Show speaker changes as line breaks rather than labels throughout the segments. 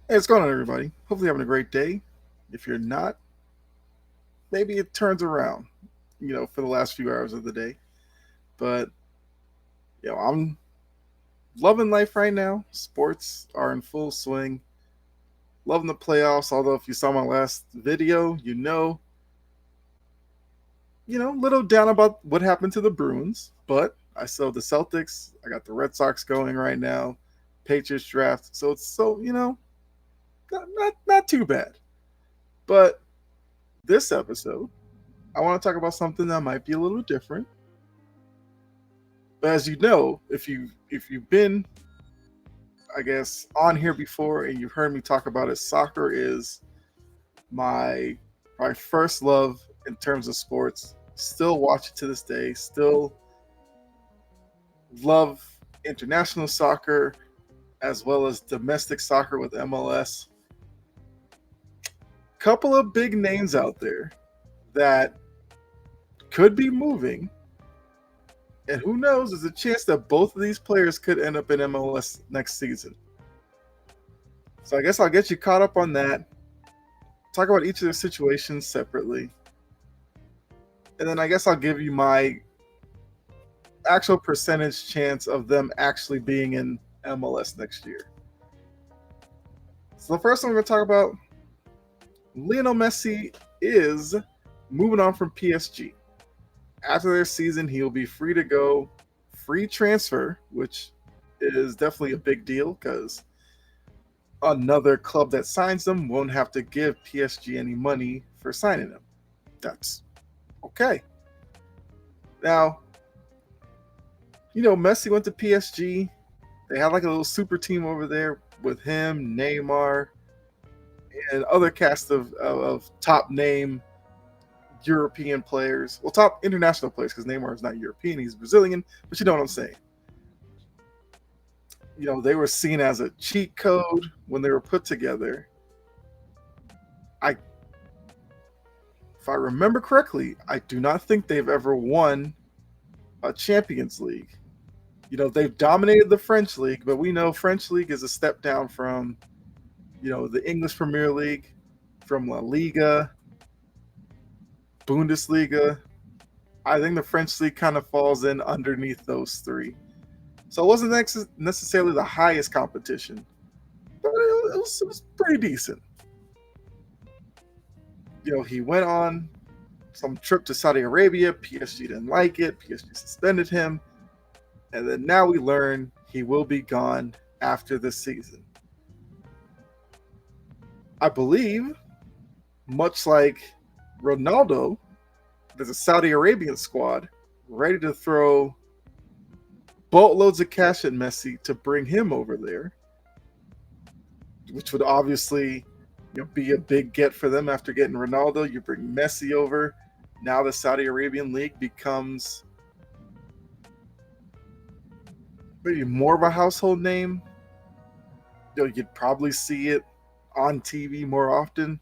Hey, what's going on, everybody? Hopefully, you're having a great day. If you're not, maybe it turns around, for the last few hours of the day. But, I'm loving life right now. Sports are in full swing. Loving the playoffs. Although, if you saw my last video, little down about what happened to the Bruins. But I still have the Celtics. I got the Red Sox going right now. Patriots draft. So it's not too bad. But this episode, I want to talk about something that might be a little different. But as you know, if you've been, I guess, on here before and you've heard me talk about it, soccer is my my first love in terms of sports. Still watch it to this day. Still love international soccer as well as domestic soccer with MLS. Couple of big names out there that could be moving. And who knows, there's a chance that both of these players could end up in MLS next season. So I guess I'll get you caught up on that. Talk about each of their situations separately. And then I guess I'll give you my actual percentage chance of them actually being in MLS next year. So the first one we're going to talk about, Lionel Messi is moving on from PSG. After their season, he'll be free to go, free transfer, which is definitely a big deal because another club that signs them won't have to give PSG any money for signing him. That's okay. Now, Messi went to PSG. They had like a little super team over there with him, Neymar, and other cast of top name European players. Well, top international players because Neymar is not European, he's Brazilian, but you know what I'm saying. They were seen as a cheat code when they were put together. If I remember correctly, I do not think they've ever won a Champions League. They've dominated the French League, but we know French League is a step down from, the English Premier League, from La Liga, Bundesliga. I think the French League kind of falls in underneath those three. So it wasn't necessarily the highest competition, but it was pretty decent. He went on some trip to Saudi Arabia. PSG didn't like it. PSG suspended him. And then now we learn he will be gone after this season. I believe, much like Ronaldo, there's a Saudi Arabian squad ready to throw boatloads of cash at Messi to bring him over there, which would obviously be a big get for them after getting Ronaldo. You bring Messi over. Now the Saudi Arabian League becomes maybe more of a household name. You'd probably see it on TV more often.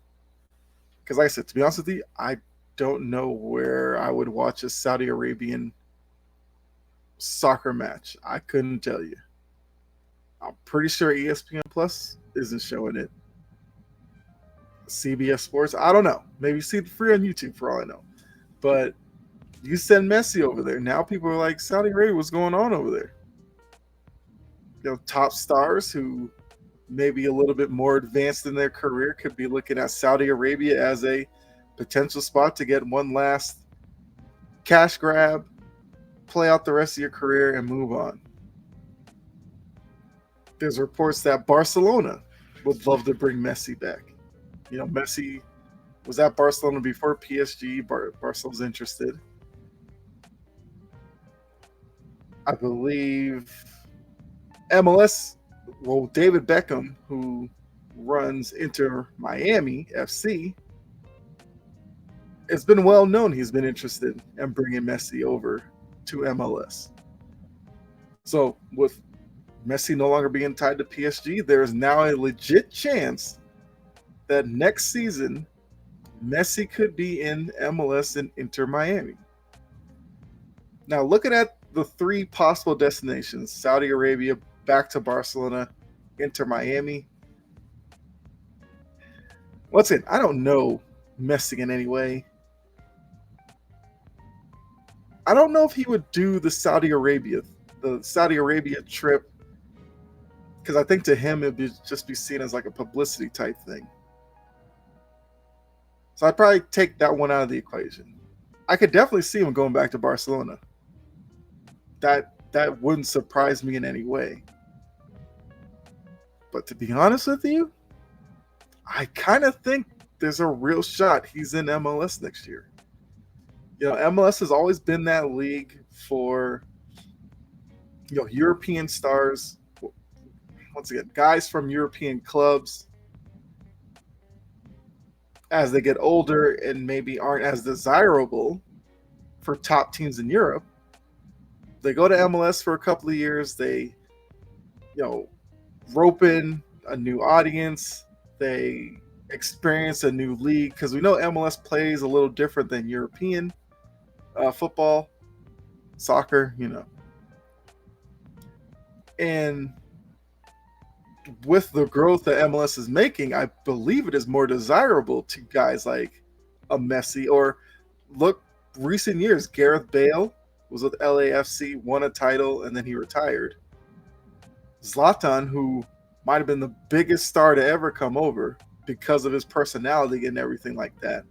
Because like I said, to be honest with you, I don't know where I would watch a Saudi Arabian soccer match. I couldn't tell you. I'm pretty sure ESPN Plus isn't showing it. CBS Sports, I don't know. Maybe see it free on YouTube for all I know. But you send Messi over there. Now people are like, Saudi Arabia, what's going on over there? Top stars who maybe a little bit more advanced in their career could be looking at Saudi Arabia as a potential spot to get one last cash grab, play out the rest of your career, and move on. There's reports that Barcelona would love to bring Messi back. Messi was at Barcelona before PSG. Barcelona's interested. I believe MLS, well, David Beckham, who runs Inter Miami FC, it's been well known he's been interested in bringing Messi over to MLS. So with Messi no longer being tied to PSG, there is now a legit chance that next season Messi could be in MLS and Inter Miami. Now, looking at the three possible destinations, Saudi Arabia, back to Barcelona, Inter Miami, Once again, I don't know Messi in any way. I don't know if he would do the Saudi Arabia trip, because I think to him it'd just be seen as like a publicity type thing. So I'd probably take that one out of the equation. I could definitely see him going back to Barcelona. That wouldn't surprise me in any way. But to be honest with you, I kind of think there's a real shot he's in MLS next year. MLS has always been that league for European stars. Once again, guys from European clubs, as they get older and maybe aren't as desirable for top teams in Europe, they go to MLS for a couple of years. They, rope in a new audience. They experience a new league, because we know MLS plays a little different than European football, soccer, And with the growth that MLS is making, I believe it is more desirable to guys like a Messi, or look, recent years, Gareth Bale was with LAFC, won a title, and then he retired. Zlatan, who might have been the biggest star to ever come over because of his personality and everything like that.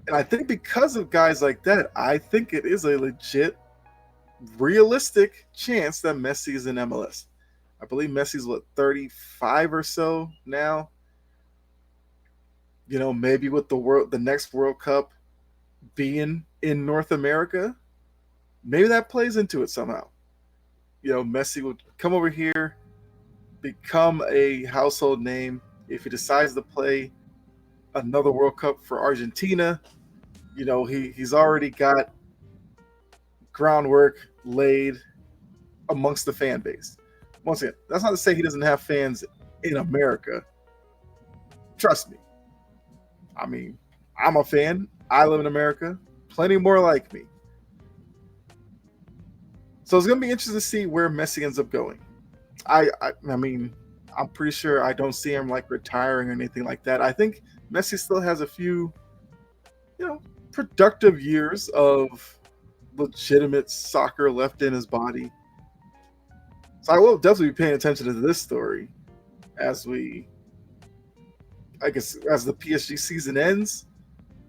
And I think because of guys like that, I think it is a legit, realistic chance that Messi is in MLS. I believe Messi's 35 or so now. Maybe with the next World Cup being in North America, maybe that plays into it somehow. Messi would come over here, become a household name. If he decides to play another World Cup for Argentina, he's already got groundwork laid amongst the fan base. Once again, that's not to say he doesn't have fans in America. Trust me. I mean, I'm a fan. I live in America. Plenty more like me. So it's going to be interesting to see where Messi ends up going. I mean, I'm pretty sure I don't see him retiring or anything like that. I think Messi still has a few, productive years of legitimate soccer left in his body. So I will definitely be paying attention to this story as the PSG season ends,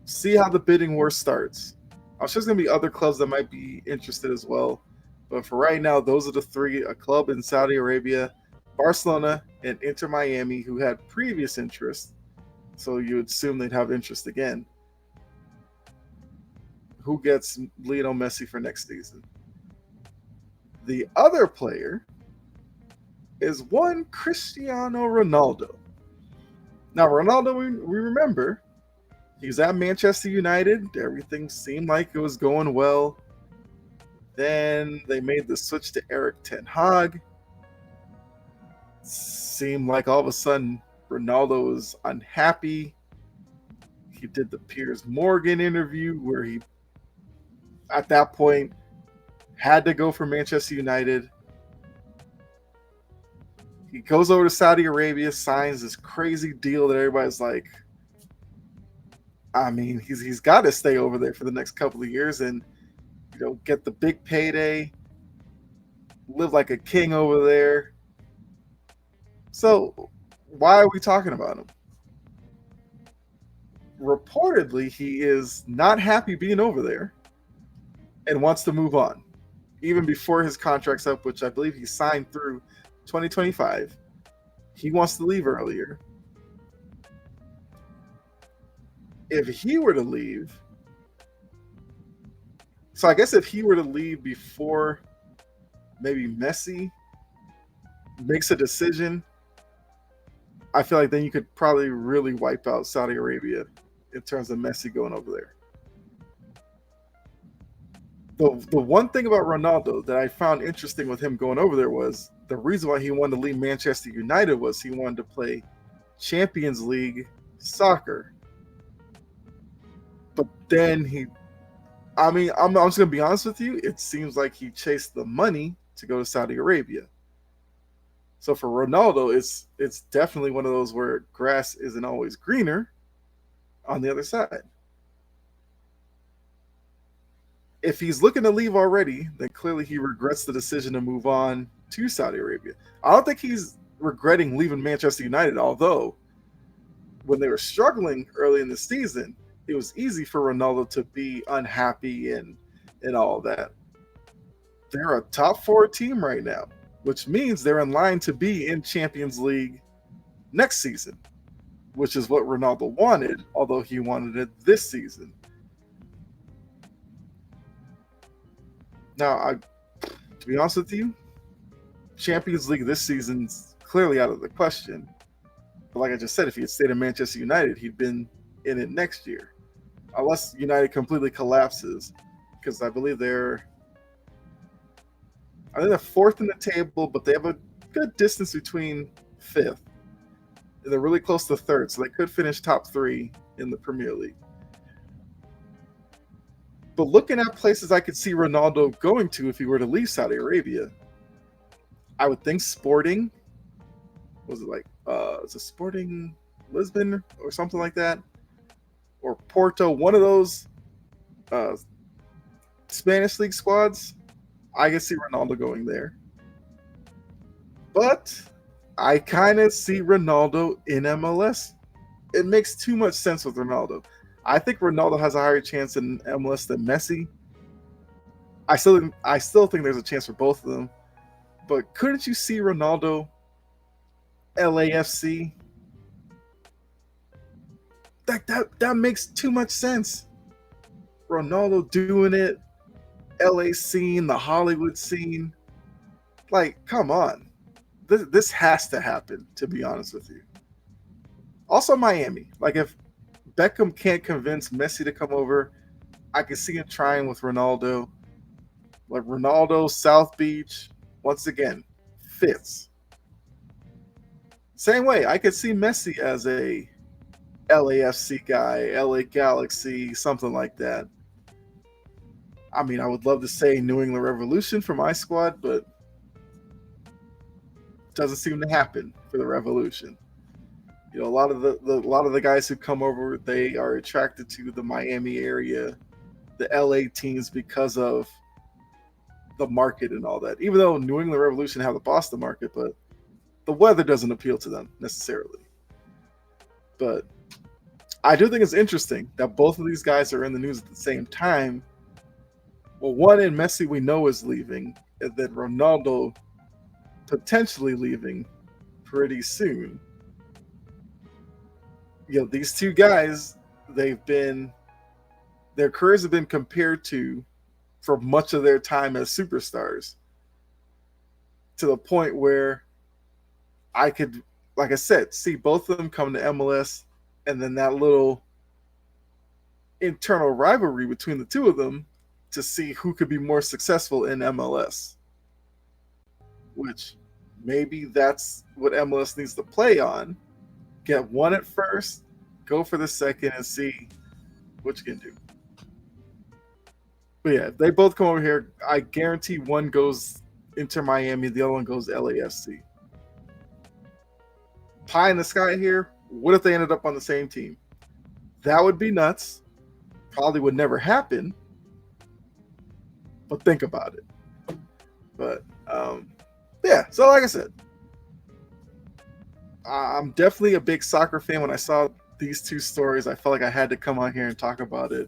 see how the bidding war starts. I'm sure there's going to be other clubs that might be interested as well. But for right now, those are the three: a club in Saudi Arabia, Barcelona, and Inter Miami, who had previous interest. So you would assume they'd have interest again. Who gets Lionel Messi for next season? The other player is one Cristiano Ronaldo. Now, Ronaldo, we remember, he was at Manchester United. Everything seemed like it was going well. Then they made the switch to Erik ten Hag. Seemed like all of a sudden Ronaldo was unhappy. He did the Piers Morgan interview where he, at that point, had to go for Manchester United. He goes over to Saudi Arabia, signs this crazy deal that everybody's like, I mean, he's got to stay over there for the next couple of years and get the big payday, live like a king over there. So why are we talking about him? Reportedly, he is not happy being over there and wants to move on, even before his contract's up, which I believe he signed through 2025. He wants to leave earlier. If he were to leave, so I guess if he were to leave before maybe Messi makes a decision, I feel like then you could probably really wipe out Saudi Arabia in terms of Messi going over there. The one thing about Ronaldo that I found interesting with him going over there was the reason why he wanted to leave Manchester United was he wanted to play Champions League soccer. But then I'm just going to be honest with you, it seems like he chased the money to go to Saudi Arabia. So for Ronaldo, it's definitely one of those where grass isn't always greener on the other side. If he's looking to leave already, then clearly he regrets the decision to move on to Saudi Arabia. I don't think he's regretting leaving Manchester United, although when they were struggling early in the season, it was easy for Ronaldo to be unhappy and all of that. They're a top four team right now, which means they're in line to be in Champions League next season, which is what Ronaldo wanted, although he wanted it this season. Now, to be honest with you, Champions League this season's clearly out of the question. But like I just said, if he had stayed in Manchester United, he'd been in it next year. Unless United completely collapses, because I think they're fourth in the table, but they have a good distance between fifth. They're really close to third, so they could finish top three in the Premier League. But looking at places I could see Ronaldo going to if he were to leave Saudi Arabia, I would think Sporting. Was it like is it Sporting Lisbon or something like that? Or Porto, one of those Spanish league squads. I can see Ronaldo going there. But I kind of see Ronaldo in MLS. It makes too much sense with Ronaldo. I think Ronaldo has a higher chance in MLS than Messi. I still think there's a chance for both of them. But couldn't you see Ronaldo LAFC? That makes too much sense. Ronaldo doing it, LA scene, the Hollywood scene. Like, come on. This has to happen, to be honest with you. Also Miami. Like, if Beckham can't convince Messi to come over, I can see him trying with Ronaldo. Like Ronaldo, South Beach, once again, fits. Same way, I could see Messi as a LAFC guy, LA Galaxy, something like that. I mean, I would love to say New England Revolution for my squad, but it doesn't seem to happen for the Revolution. You know, a lot of the guys who come over, they are attracted to the Miami area, the LA teams because of the market and all that. Even though New England Revolution have the Boston market, but the weather doesn't appeal to them necessarily. But I do think it's interesting that both of these guys are in the news at the same time. Well, one in Messi we know is leaving, and then Ronaldo potentially leaving pretty soon. You know, these two guys, their careers have been compared to for much of their time as superstars, to the point where I could, like I said, see both of them come to MLS, and then that little internal rivalry between the two of them to see who could be more successful in MLS. Which maybe that's what MLS needs to play on. Get one at first, go for the second, and see what you can do. But yeah, if they both come over here, I guarantee one goes into Miami, the other one goes LAFC. Pie in the sky here. What if they ended up on the same team? That would be nuts. Probably would never happen. But think about it. But yeah, so like I said, I'm definitely a big soccer fan. When I saw these two stories, I felt like I had to come on here and talk about it.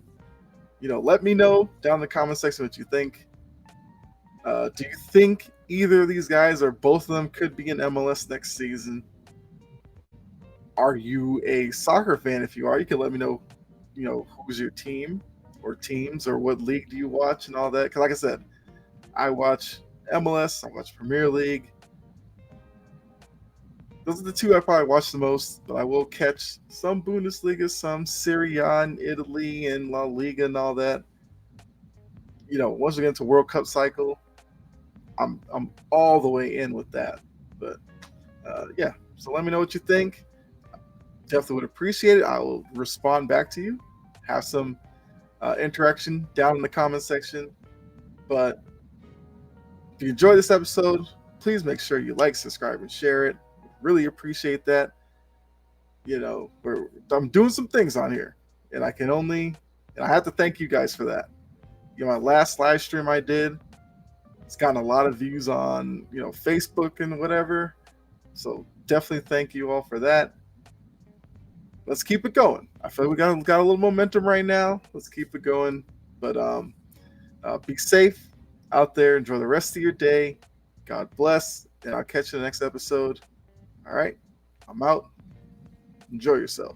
You know, let me know down in the comment section what you think. Do you think either of these guys or both of them could be in MLS next season? Are you a soccer fan? If you are, you can let me know, you know, who's your team or teams, or what league do you watch and all that. Because like I said, I watch MLS, I watch Premier League. Those are the two I probably watch the most, but I will catch some Bundesliga, some Serie A in Italy and La Liga and all that. You know, once we get into World Cup cycle, I'm all the way in with that. But yeah, so let me know what you think. Definitely would appreciate it. I will respond back to you. Have some interaction down in the comment section. But if you enjoyed this episode, please make sure you like, subscribe, and share it. Really appreciate that. I'm doing some things on here, and I have to thank you guys for that. My last live stream I did, it's gotten a lot of views on Facebook and whatever. So definitely thank you all for that. Let's keep it going. I feel we got a little momentum right now. Let's keep it going. But be safe out there. Enjoy the rest of your day. God bless, and I'll catch you in the next episode. All right, I'm out. Enjoy yourself.